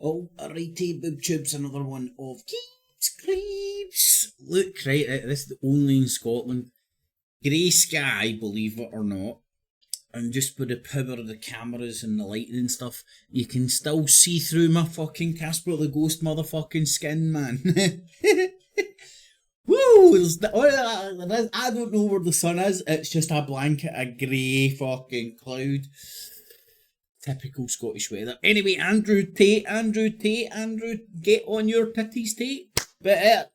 Alrighty, boob tubes, another one of Keeps Creeps. Look, right, this is the only in Scotland. Grey sky, believe it or not. And just with the power of the cameras and the lighting and stuff, you can still see through my fucking Casper the Ghost motherfucking skin, man. Woo! I don't know where the sun is. It's just a blanket of grey fucking cloud. Typical Scottish weather. Anyway, Andrew Tate, get on your titties, Tate. But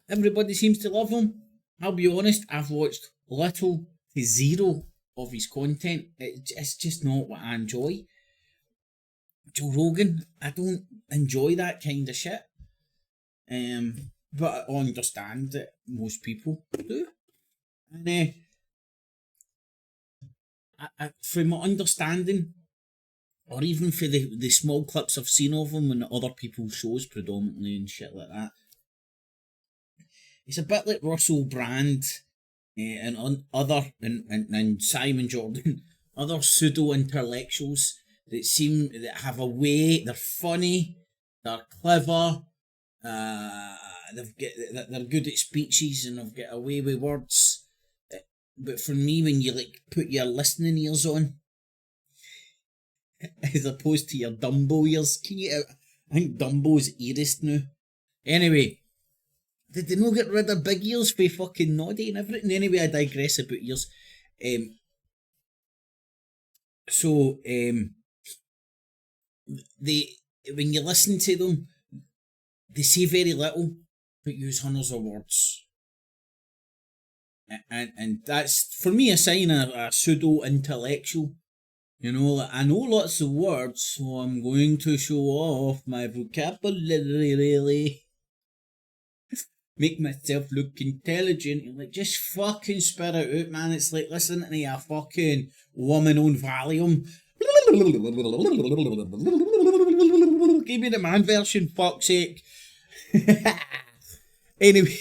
everybody seems to love him. I'll be honest, I've watched little to zero of his content. It's just not what I enjoy. Joe Rogan, I don't enjoy that kind of shit. But I understand that most people do. And from my understanding, or even for the small clips I've seen of him on other people's shows predominantly and shit like that, it's a bit like Russell Brand and Simon Jordan, other pseudo-intellectuals that have a way, they're funny, they're clever, they're good at speeches and they've got a way with words. But for me, when you put your listening ears on, as opposed to your Dumbo ears, I think Dumbo's earest now. Anyway, did they not get rid of big ears for fucking Noddy and everything? Anyway, I digress about ears. When you listen to them, they say very little, but use hundreds of words. And that's, for me, a sign of a pseudo-intellectual. You know, I know lots of words, so I'm going to show off my vocabulary, really. Make myself look intelligent. You're like, just fucking spit it out, man. It's like listening to a fucking woman on Valium. Give me the man version, fuck's sake. Anyway,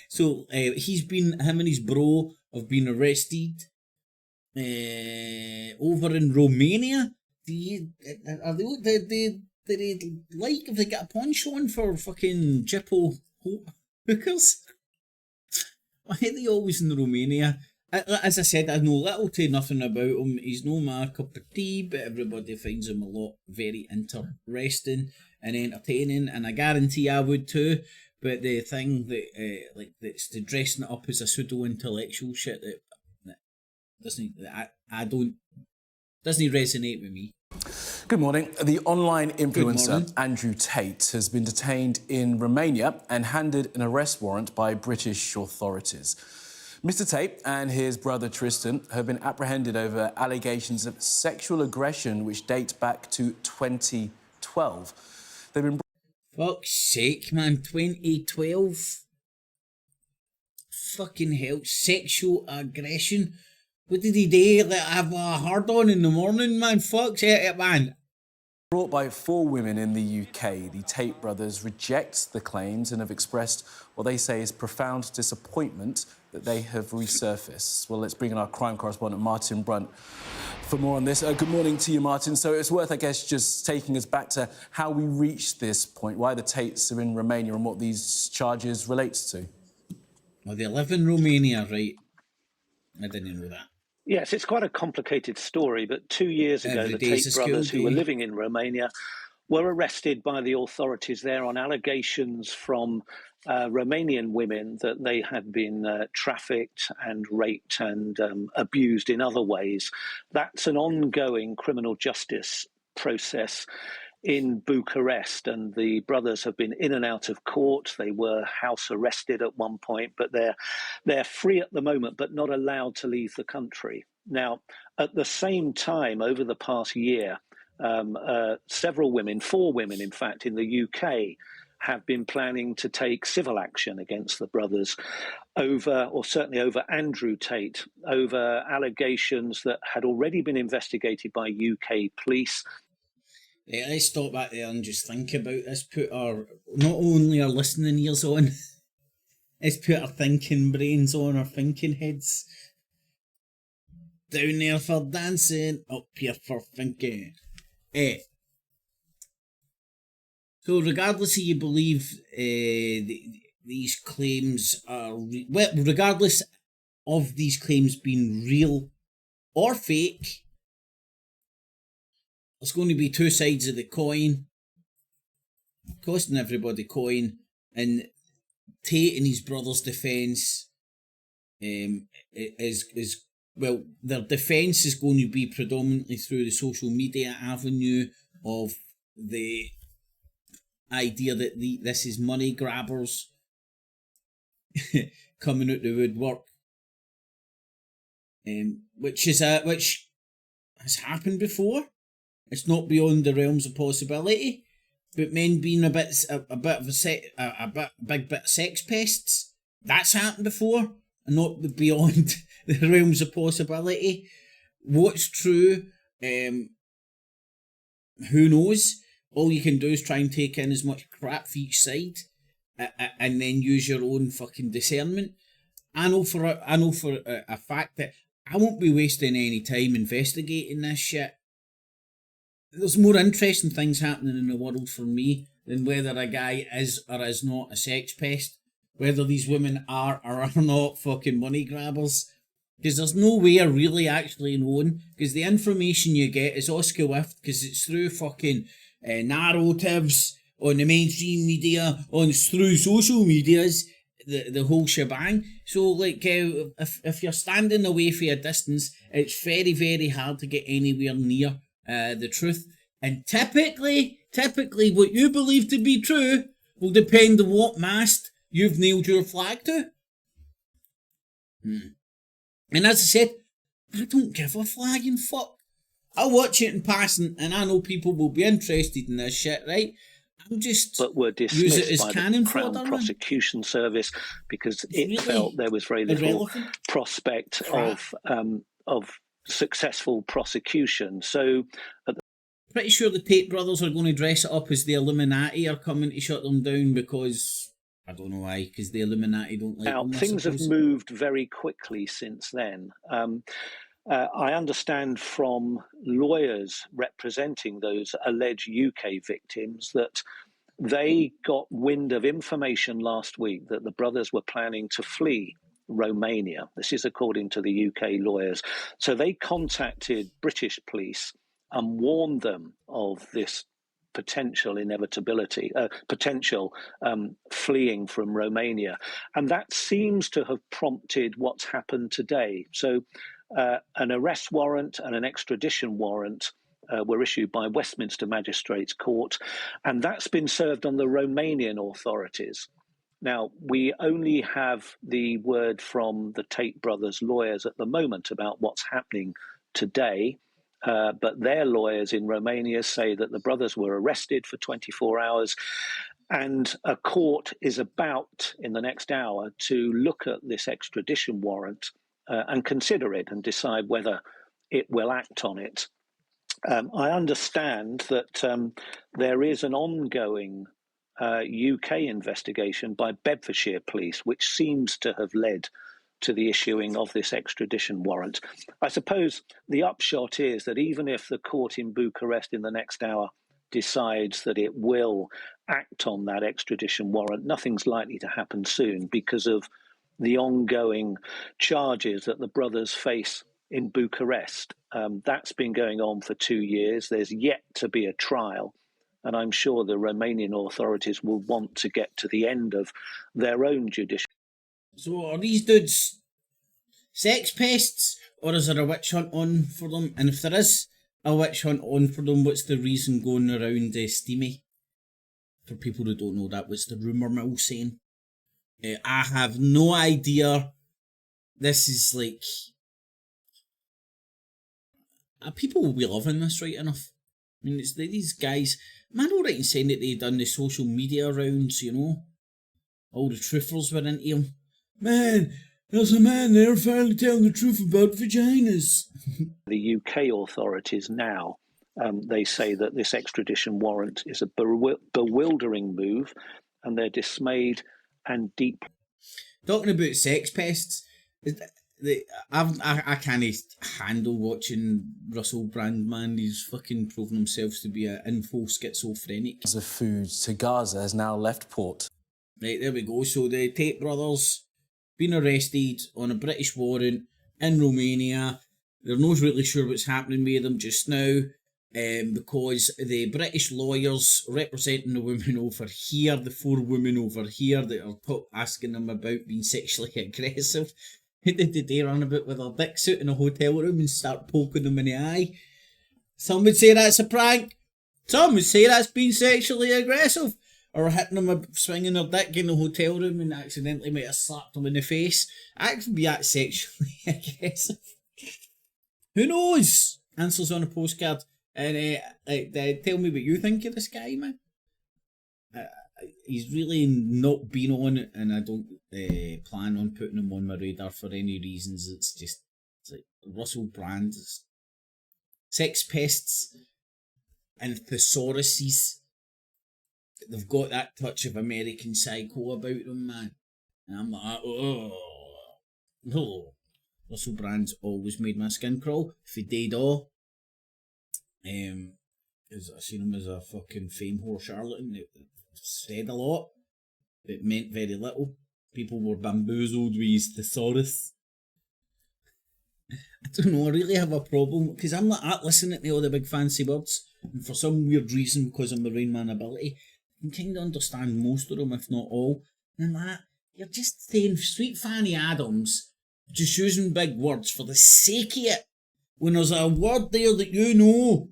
so him and his bro have been arrested over in Romania. Did they have they got a punch on for fucking Jippo hookers? Why are they always in Romania? As I said, I know little to nothing about him. He's no my cup of tea, but everybody finds him a lot very interesting and entertaining, and I guarantee I would too. But the thing that that's the dressing it up as a pseudo intellectual shit that doesn't resonate with me. Good morning. The online influencer Andrew Tate has been detained in Romania and handed an arrest warrant by British authorities. Mr. Tate and his brother Tristan have been apprehended over allegations of sexual aggression which date back to 2012. They've been... Fuck's sake, man, 2012? Fucking hell, sexual aggression? What did he do? Like, have a hard on in the morning, man? Fuck's sake, man. Brought by 4 women in the UK, the Tate brothers reject the claims and have expressed what they say is profound disappointment that they have resurfaced. Well, let's bring in our crime correspondent, Martin Brunt, for more on this. Good morning to you, Martin. So it's worth, I guess, just taking us back to how we reached this point, why the Tates are in Romania and what these charges relates to. Well, they live in Romania, right? I didn't know that. Yes, it's quite a complicated story, but 2 years ago, the Tate brothers, who were living in Romania, were arrested by the authorities there on allegations from Romanian women that they had been trafficked and raped and abused in other ways. That's an ongoing criminal justice process in Bucharest, and the brothers have been in and out of court. They were house arrested at one point, but they're free at the moment, but not allowed to leave the country. Now, at the same time, over the past year, several women, 4 women, in fact, in the UK, have been planning to take civil action against the brothers certainly over Andrew Tate, over allegations that had already been investigated by UK police. Yeah, let's stop back there and just think about this. Put not only our listening ears on, let's put our thinking brains on, our thinking heads. Down there for dancing, up here for thinking. So regardless of you believe these claims are... regardless of these claims being real or fake, there's going to be two sides of the coin, costing everybody coin, and Tate and his brother's defence is well, their defence is going to be predominantly through the social media avenue of the idea that this is money grabbers coming out the woodwork, which has happened before. It's not beyond the realms of possibility. But men being a big bit of sex pests, that's happened before, and not beyond the realms of possibility. What's true? Who knows? All you can do is try and take in as much crap for each side, and then use your own fucking discernment. I know for a fact that I won't be wasting any time investigating this shit. There's more interesting things happening in the world for me than whether a guy is or is not a sex pest, whether these women are or are not fucking money grabbers. Because there's no way of really actually knowing, because the information you get is all skewiffed, because it's through fucking narratives on the mainstream media, it's through social medias, the whole shebang. So, like, if you're standing away for a distance, it's very, very hard to get anywhere near the truth. And typically what you believe to be true will depend on what mast you've nailed your flag to. And as I said, I don't give a flying fuck. I'll watch it in passing, and I know people will be interested in this shit, right? I'm just but were dismissed by the Crown Prosecution Service because it really felt there was very little prospect of successful prosecution. So, pretty sure the Tate brothers are going to dress it up as the Illuminati are coming to shut them down, because I don't know why, because the Illuminati don't like them. Now, things have moved very quickly since then. I understand from lawyers representing those alleged UK victims that they got wind of information last week that the brothers were planning to flee Romania. This is according to the UK lawyers. So they contacted British police and warned them of this potential inevitability, potential fleeing from Romania. And that seems to have prompted what's happened today. So an arrest warrant and an extradition warrant were issued by Westminster Magistrates Court, and that's been served on the Romanian authorities. Now, we only have the word from the Tate brothers' lawyers at the moment about what's happening today. But their lawyers in Romania say that the brothers were arrested for 24 hours, and a court is about, in the next hour, to look at this extradition warrant and consider it and decide whether it will act on it. I understand that there is an ongoing UK investigation by Bedfordshire Police, which seems to have led to the issuing of this extradition warrant. I suppose the upshot is that even if the court in Bucharest in the next hour decides that it will act on that extradition warrant, nothing's likely to happen soon because of the ongoing charges that the brothers face in Bucharest. That's been going on for 2 years. There's yet to be a trial. And I'm sure the Romanian authorities will want to get to the end of their own judicial. So are these dudes sex pests, or is there a witch hunt on for them? And if there is a witch hunt on for them, what's the reason going around steamy? For people who don't know that, what's the rumour mill saying? I have no idea. This is like... people will be loving this right enough. I mean, it's these guys... Am I all right in saying that they done the social media rounds, you know? All the truthers were into them. Man, there's a man there finally telling the truth about vaginas. The UK authorities now, they say that this extradition warrant is a bewildering move, and they're dismayed and deep. Talking about sex pests, I can't handle watching Russell Brand, man. He's fucking proven himself to be an info schizophrenic. Of food to Gaza has now left port. Right, there we go. So the Tate brothers been arrested on a British warrant in Romania. They're not really sure what's happening with them just now, because the British lawyers representing the women over here, the 4 women over here that are asking them about being sexually aggressive, did they run about with their dicks out in a hotel room and start poking them in the eye? Some would say that's a prank. Some would say that's being sexually aggressive. Or hitting them, swinging their dick in the hotel room and accidentally might have slapped them in the face. That could be that sexually aggressive. Who knows? Answers on a postcard. And tell me what you think of this guy, man. He's really not been on it, and I don't plan on putting him on my radar for any reasons. It's like Russell Brand, sex pests and thesauruses. They've got that touch of American Psycho about them, man. And I'm like, oh. Russell Brand's always made my skin crawl. If he did all. Because I seen him as a fucking fame whore charlatan. It said a lot. It meant very little. People were bamboozled with his thesaurus. I don't know, I really have a problem. Because I'm like listening to all the big fancy words. And for some weird reason, because of my Rain Man ability, I can kind of understand most of them, if not all. And that, you're just saying Sweet Fanny Adams, just using big words for the sake of it. When there's a word there that you know,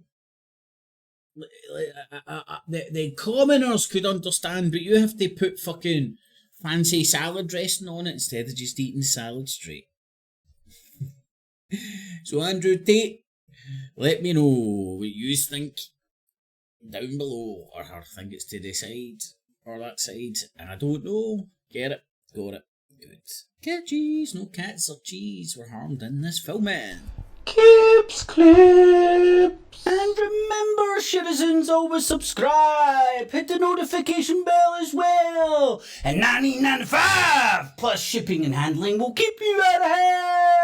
the commoners could understand, but you have to put fucking fancy salad dressing on it instead of just eating salad straight. So Andrew Tate, let me know what you think down below, or I think it's to the side or that side. I don't know. Get it? Got it. Good. Cat cheese, no cats or cheese were harmed in this filming. Clips. And remember, citizens, always subscribe. Hit the notification bell as well. And $19.95 plus shipping and handling will keep you out of hell.